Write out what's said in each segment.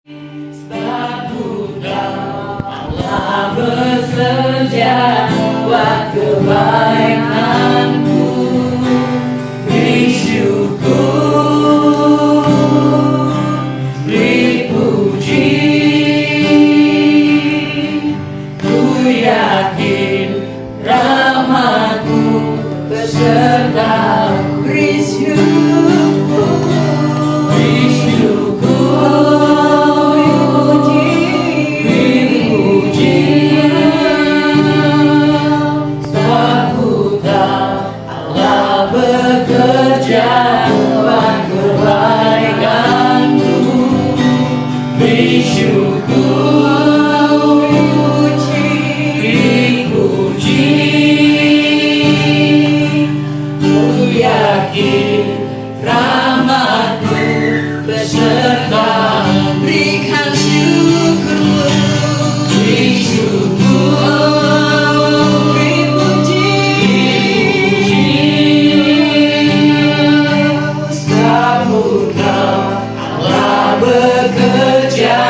Sebab Ku tahu Allah bekerja buat kebaikanku. Beri syukur, beri puji. Ku yakin rahmat-Mu beserta. Beri syukur, beri syukur, beri puji. Sebab Ku tahu Allah bekerja buat kebaikanku. Beri syukur, beri puji. Ku yakin rahmat-Mu beserta. Berikan syukur, beri syukur, beri puji. Sebab Ku tahu Allah bekerja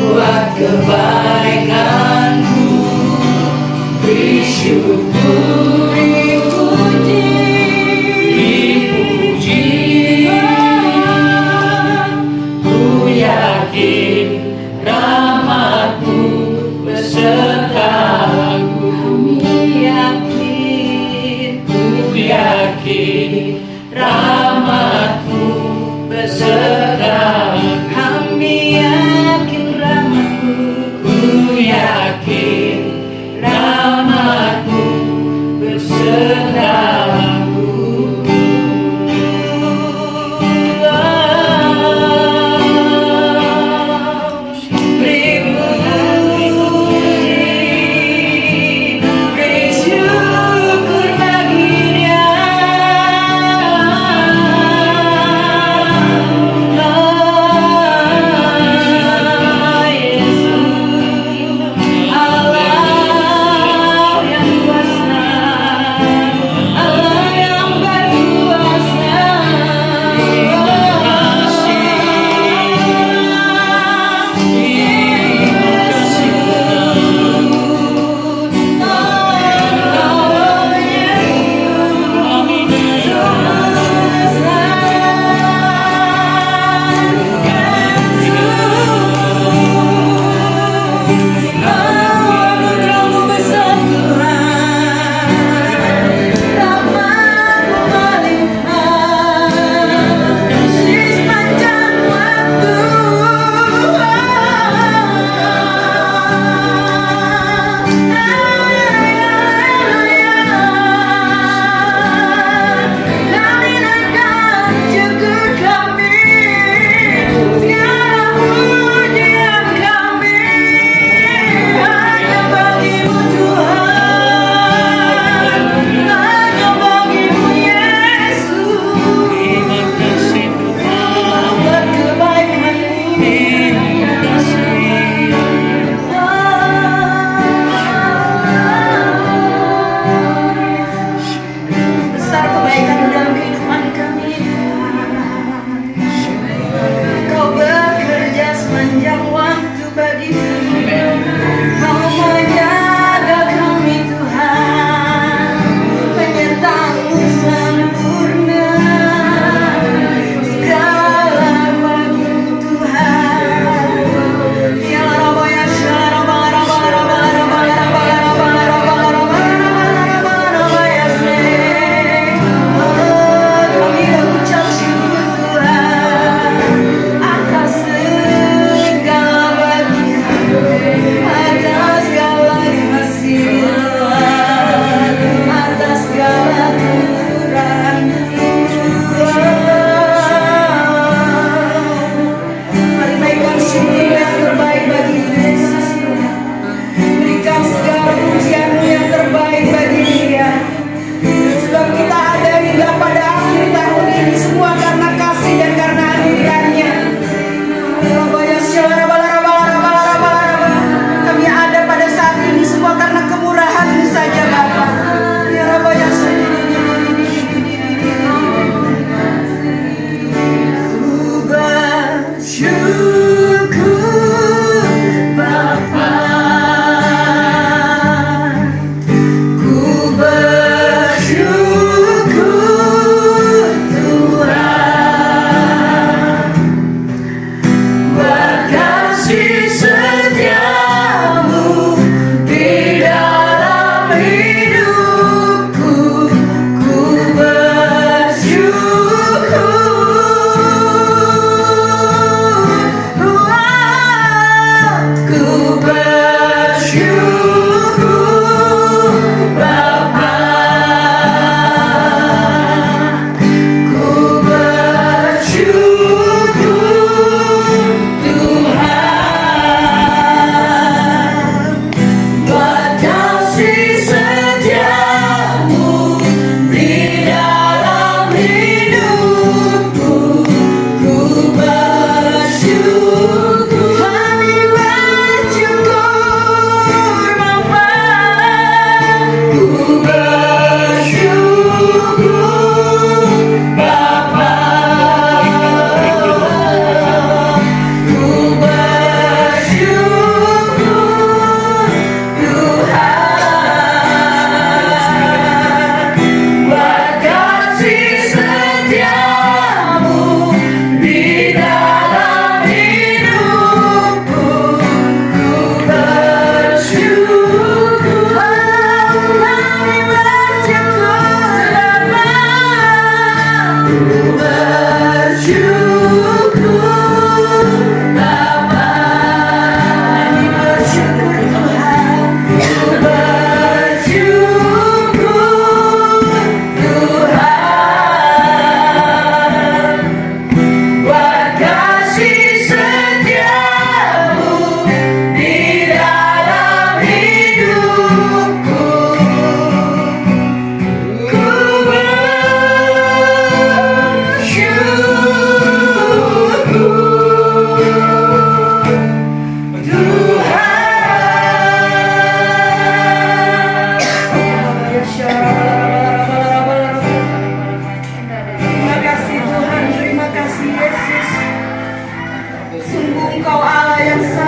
buat kebaikanku. Beri syukur, beri puji, beri puji. Ku yakin rahmat-Mu besertaku. Ku yakin rahmat-Mu besertaku. Kami yakin rahmat-Mu. Ku yakin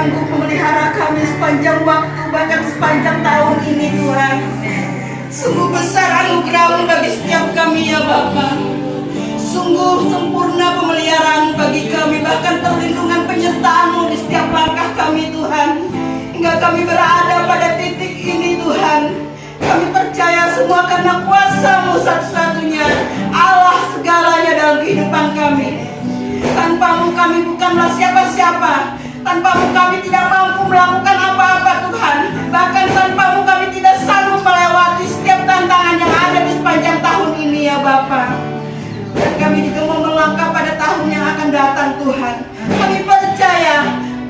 sanggup memelihara kami sepanjang waktu, bahkan sepanjang tahun ini Tuhan. Sungguh besar anugerah-Mu bagi setiap kami ya Bapa. Sungguh sempurna pemeliharaan bagi kami, bahkan perlindungan penyertaan-Mu di setiap langkah kami Tuhan. Hingga kami berada pada titik ini Tuhan. Kami percaya semua karena kuasa-Mu satu-satunya, Allah segalanya dalam kehidupan kami. Tanpa-Mu kami bukanlah siapa-siapa. Tanpa-Mu kami tidak mampu melakukan apa-apa Tuhan. Bahkan tanpa-Mu kami tidak sanggup melewati setiap tantangan yang ada di sepanjang tahun ini ya Bapa. Dan kami juga mau melangkah pada tahun yang akan datang Tuhan. Kami percaya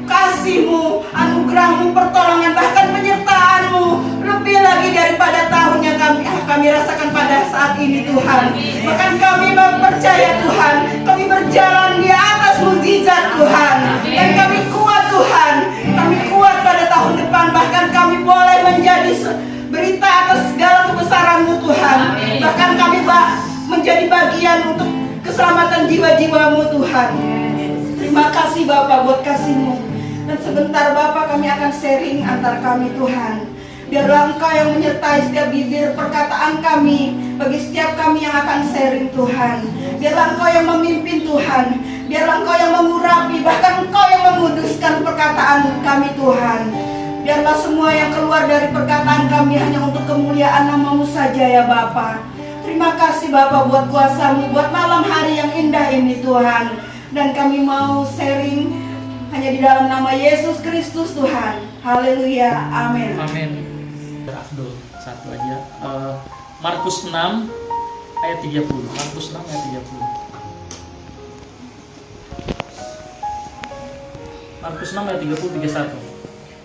kasih-Mu, anugerah-Mu, pertolongan, bahkan penyertaan-Mu lebih lagi daripada tahun yang kami rasakan pada saat ini Tuhan. Bahkan kami percaya Tuhan, kami berjalan di atas mukjizat Tuhan. Dan kami kuat Tuhan, kami kuat pada tahun depan. Bahkan kami boleh menjadi berita atas segala kebesaran-Mu Tuhan. Bahkan kami menjadi bagian untuk keselamatan jiwa-jiwa-Mu Tuhan. Terima kasih Bapak buat kasih-Mu. Dan sebentar Bapak kami akan sharing antar kami Tuhan. Biarlah Engkau yang menyertai setiap bibir perkataan kami, bagi setiap kami yang akan sharing Tuhan. Biarlah Engkau yang memimpin Tuhan. Biarlah Engkau yang mengurapi, bahkan Engkau yang menguduskan perkataan kami Tuhan. Biarlah semua yang keluar dari perkataan kami hanya untuk kemuliaan nama-Mu saja ya Bapa. Terima kasih Bapak buat kuasa-Mu, buat malam hari yang indah ini Tuhan. Dan kami mau sharing hanya di dalam nama Yesus Kristus Tuhan. Haleluya, amin. Amin. Abdul, satu aja. Markus 6 ayat 30. Markus 6 ayat 30. Markus 6 ayat 30 31.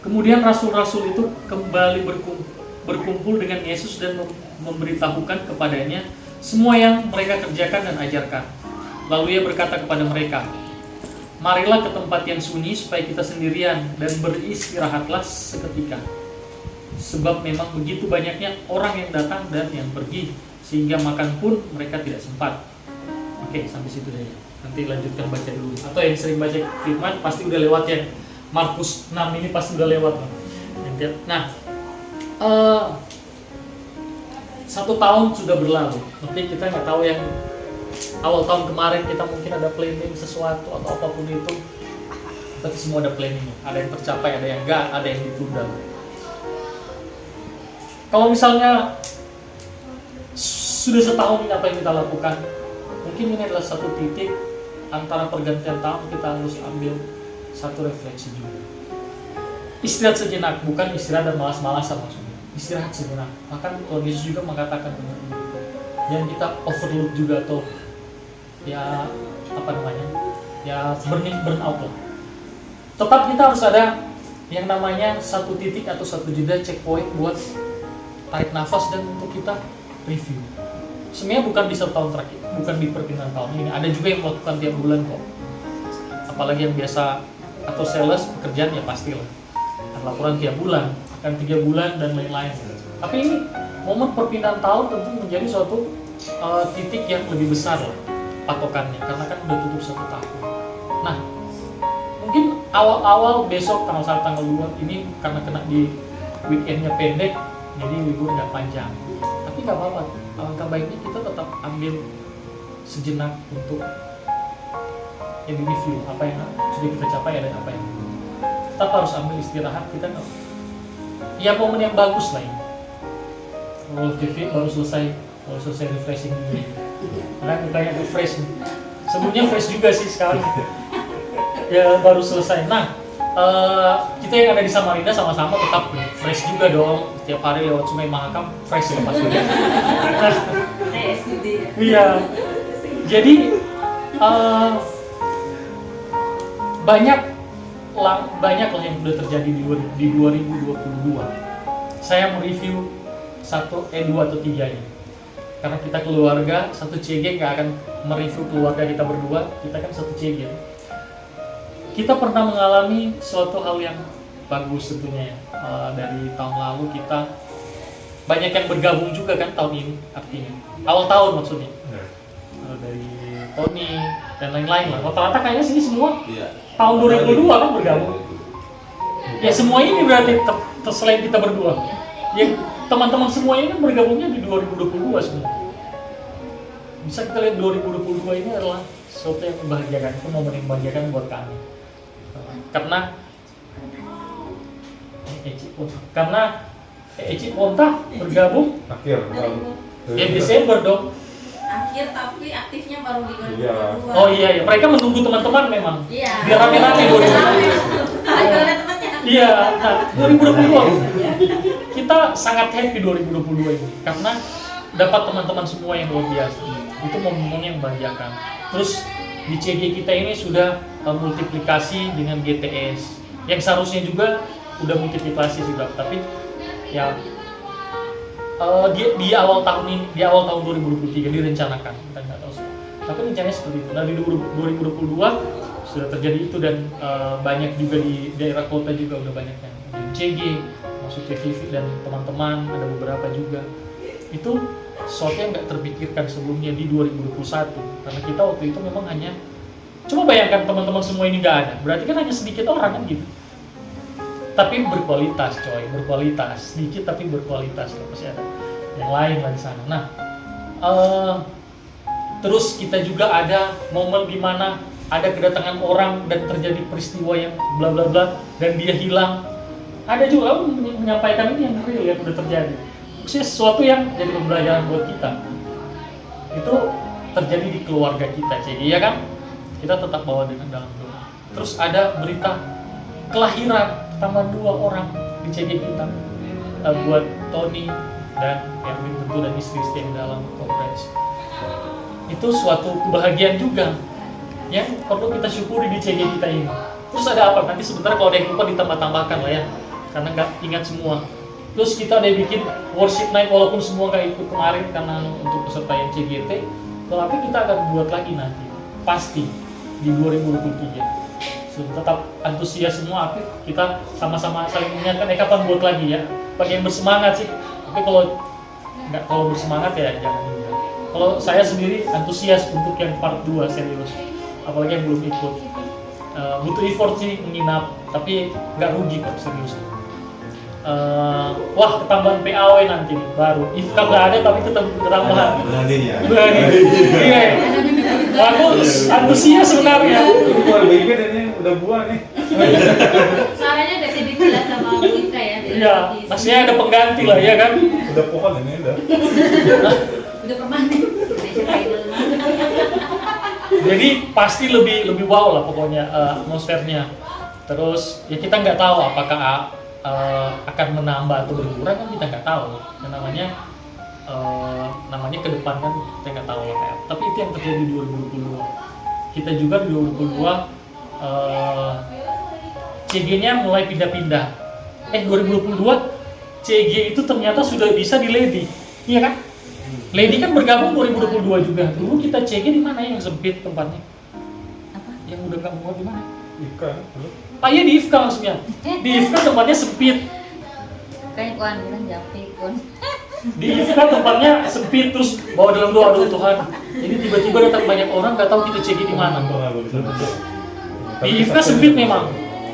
Kemudian rasul-rasul itu kembali berkumpul dengan Yesus dan memberitahukan kepadanya semua yang mereka kerjakan dan ajarkan. Lalu Ia berkata kepada mereka, "Marilah ke tempat yang sunyi supaya kita sendirian dan beristirahatlah seketika. Sebab memang begitu banyaknya orang yang datang dan yang pergi, sehingga makan pun mereka tidak sempat." Oke, sampai situ saja. Nanti lanjutkan baca dulu. Atau yang sering baca firman pasti udah lewat ya. Markus 6 ini pasti udah lewat. Nah, 1 tahun sudah berlalu. Mungkin kita nggak tahu yang awal tahun kemarin kita mungkin ada planning sesuatu atau apapun itu. Tapi semua ada planning. Ada yang tercapai, ada yang enggak, ada yang ditunda. Kalau misalnya sudah setahun ini apa yang kita lakukan, mungkin ini adalah satu titik antara pergantian tahun kita harus ambil satu refleksi juga. Istirahat sejenak, bukan istirahat dan malas-malasan maksudnya. Istirahat sejenak. Bahkan Tuhan Yesus juga mengatakan begitu. Yang kita overload juga atau ya apa namanya? Ya burn out lah. Tetap kita harus ada yang namanya satu titik atau satu jeda checkpoint buat tarik nafas dan untuk kita review. Sebenarnya bukan di 1 tahun terakhir, bukan di perpindahan tahun ini. Ada juga yang melakukan tiap bulan kok. Apalagi yang biasa atau sales pekerjaan ya pastilah. Laporan tiap bulan, akan 3 bulan dan lain-lain. Tapi ini momen perpindahan tahun tentu menjadi suatu titik yang lebih besar lah, patokannya, karena kan udah tutup 1 tahun. Nah, mungkin awal-awal besok tanggal 1, tanggal 2 ini karena kena di weekendnya pendek, jadi libur nggak panjang. Tapi nggak apa-apa, alangkah baiknya kita tetap ambil sejenak untuk review apa yang sudah kita capai dan apa yang tetap harus ambil istirahat. Kita ya momen yang bagus lah ini. Kalau TV baru selesai refreshing dulu. Karena kita yang refresh. Sebelumnya fresh juga sih sekarang. Ya baru selesai. Nah, kita yang ada di Samarinda sama-sama tetap fresh juga dong. Setiap hari lewat Sungai Mahakam fresh ya pasti. Iya. Jadi banyak lah yang sudah terjadi di 2022. Saya mereview 2 atau 3-nya. Karena kita keluarga, satu CG nggak akan mereview keluarga kita berdua, kita kan satu CG. Kita pernah mengalami suatu hal yang bagus tentunya ya. Dari tahun lalu kita banyak yang bergabung juga kan tahun ini, artinya awal tahun maksudnya. Dari Tony dan lain-lain lah. Rata-rata kayaknya sini semua tahun 2022 kan bergabung. Ya semua ini berarti selain kita berdua. Ya teman-teman semua ini kan bergabungnya di 2022 semua. Bisa kita lihat 2022 ini adalah sesuatu yang membahagiakan, itu momen yang membahagiakan buat kami. Karena Eci Ponta bergabung akhir ya Desember dong. Akhir tapi aktifnya baru di 2022. Iya. Oh iya, mereka menunggu teman-teman memang. Iya. Biar rame-rame 2022. Ada temannya. Iya, nah 2022 kita sangat happy 2022 ini karena dapat teman-teman semua yang luar biasa. Itu momen yang membahagiakan. Terus di CG kita ini sudah multiplikasi dengan GTS yang seharusnya juga udah multiplikasi juga, tapi ya di awal tahun ini, di awal tahun 2023 direncanakan, kita nggak tahu semua. Tapi rencananya seperti itu. Nah di 2022 sudah terjadi itu dan banyak juga di daerah kota juga udah banyak yang CG, masuk TV dan teman-teman ada beberapa juga. Itu sesuatu yang nggak terpikirkan sebelumnya di 2021 karena kita waktu itu memang hanya coba bayangkan teman-teman semua ini nggak ada, berarti kan hanya sedikit orang kan gitu. Tapi berkualitas coy, berkualitas sedikit tapi berkualitas, pasti ada yang lain lah di sana. Nah terus kita juga ada momen di mana ada kedatangan orang dan terjadi peristiwa yang bla bla bla dan dia hilang. Ada juga menyampaikan ini yang real yang udah terjadi. Maksudnya sesuatu yang jadi pembelajaran buat kita. Itu terjadi di keluarga kita, jadi ya kan? Kita tetap bawa dengan dalam doa. Terus ada berita kelahiran tambah 2 orang di CG kita buat Tony dan Erwin tentu dan istri-istri yang dalam conference. Itu suatu kebahagiaan juga yang perlu kita syukuri di CG kita ini. Terus ada apa? Nanti sebentar kalau ada yang lupa ditambah-tambahkan lah ya, karena nggak ingat semua. Terus kita ada bikin worship night walaupun semua nggak ikut kemarin karena untuk peserta yang CGT, tapi kita akan buat lagi nanti pasti di 2023. So, tetap antusias semua aktif, kita sama-sama saling mengingatkan kapan buat lagi ya. Bagi yang bersemangat sih, tapi kalau bersemangat ya jangan juga. Kalau saya sendiri antusias untuk yang part 2 serius, apalagi yang belum ikut. Butuh effort sih menginap, tapi nggak rugi kok serius. Wah ketambahan PAW nanti nih, baru IFKA nggak ada tapi tetap ketambahan. Berani. Iya. Aku antusias sebenarnya. Keluar bayinya dan ini udah buah nih. Suaranya udah jadi jelas sama Bu Ika ya. Iya, maksudnya ada pengganti lah ya kan. Udah pohon ini udah. Udah permanen. Jadi pasti lebih wow lah pokoknya atmosfernya. Terus ya kita nggak tahu apakah akan menambah atau berkurang kan kita nggak tahu. Yang namanya ke depan kan kita nggak tahu kayak. Tapi itu yang terjadi di 2022. Kita juga di 2022 CG-nya mulai pindah-pindah. 2022 CG itu ternyata sudah bisa di Lady, iya kan? Lady kan bergabung 2022 juga. Dulu kita CG di mana yang sempit tempatnya? Apa? Yang udah nggak muat di mana? Ikan. Iya di IFKA maksudnya. Di IFKA tempatnya sempit. Kayak Kuan bilang Japik Kun. Di IFKA tempatnya sempit terus bawa dalam doa aduh Tuhan. Jadi tiba-tiba datang banyak orang nggak tahu kita CG di mana. Di IFKA sempit memang.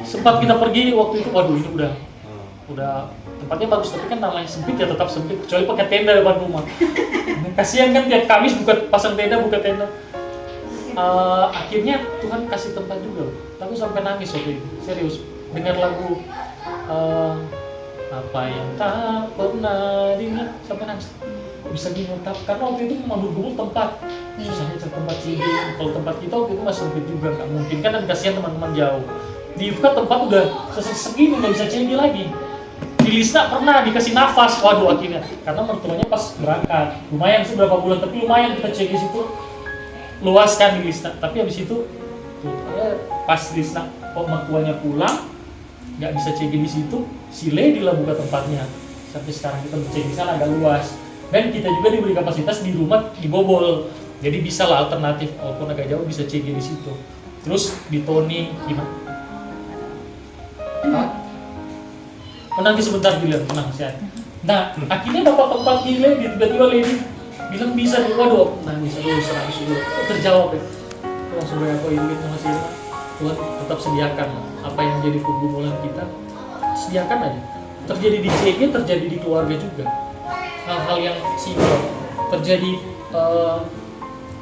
Sempat kita pergi waktu itu, waduh ini udah tempatnya bagus tapi kan namanya sempit ya tetap sempit kecuali pakai tenda depan rumah. Kasihan kan tiap Kamis pasang tenda buka tenda. Akhirnya Tuhan kasih tempat juga, aku sampai nangis waktu itu, serius. Dengar lagu apa yang tak pernah diingat sampai nangis. Bisa diungkap karena waktu itu memang bergumul tempat, susahnya cari tempat sih. Kalau tempat kita waktu itu masih sempit juga, nggak mungkin kan, dan kasihan teman-teman jauh. Di IFKA tempat udah segini nggak bisa CG lagi. Di Lisna pernah dikasih nafas, waduh akhirnya karena mertuanya pas berangkat lumayan sih berapa bulan, tapi lumayan kita CG situ luas kan di Lisna. Tapi habis itu pas Lisna mertuanya pulang nggak bisa CG di situ, si Lady lah buka tempatnya. Sampai sekarang kita ber-CG di sana agak luas dan kita juga diberi kapasitas di rumah dibobol, jadi bisa lah alternatif walaupun agak jauh bisa CG di situ. Terus di Tony gimana? Menanti sebentar bilang tenang sehat. Nah akhirnya dapat tempat di Lady, tiba-tiba Lady bilang bisa nih, waduh nangis dulu, serangis dulu, terjawab ya. Langsung aku izin sama Sirma, Tuhan tetap sediakan apa yang jadi pergumulan kita sediakan aja. Terjadi di CG, terjadi di keluarga juga. Hal-hal yang simpel terjadi,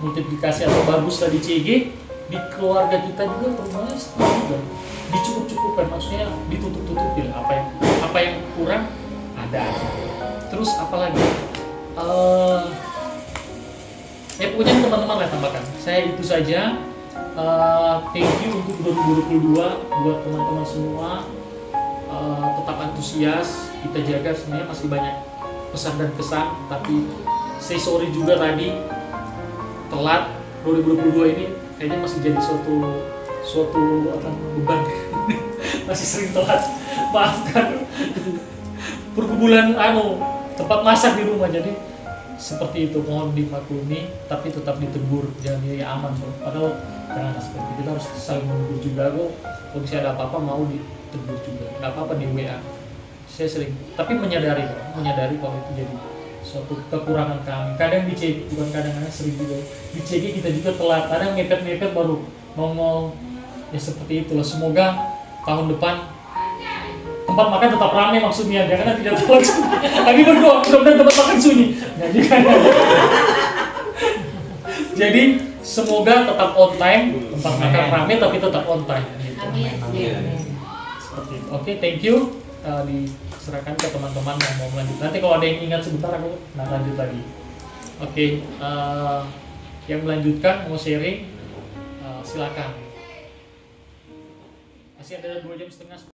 multiplikasi atau bagus lah di CG, di keluarga kita juga perubahannya sama juga. Dicukup-cukupkan, maksudnya ditutup-tutupin apa yang kurang ada aja. Terus apalagi? Ya pokoknya teman-teman lah tambahkan. Saya itu saja. Thank you untuk 2022 buat teman-teman semua. Tetap antusias, kita jaga, sebenarnya masih banyak pesan dan kesan, tapi say sorry juga tadi telat. 2022 ini kayaknya masih jadi suatu beban. Masih sering telat, maafkan. Pergumulan tempat masak di rumah, jadi seperti itu, mohon dimaklumi, tapi tetap ditegur, jangan dia aman tuh. Padahal jangan seperti itu, kita harus saling menegur juga. Kalau misalnya ada apa-apa mau ditegur juga, nggak apa-apa di WA. Saya sering, tapi menyadari kalau itu jadi suatu kekurangan kami. Kadang di CG, bukan kadang-kadang, sering juga di CG kita juga telat, kadang mepet-mepet baru nongol. Ya seperti itulah. Semoga tahun depan tempat makan tetap ramai, maksudnya jangan tidak telat. Lagi berdoa mudah-mudahan tempat makan sunyi. Jadi semoga tetap on time, tempat makan ramai tapi tetap on time. Gitu. Amin. Seperti itu. Oke, thank you. Diserahkan ke teman-teman yang mau melanjut. Nanti kalau ada yang ingat sebentar aku lanjut lagi. Oke, yang melanjutkan mau sharing, silakan. Masih ada 2 jam setengah.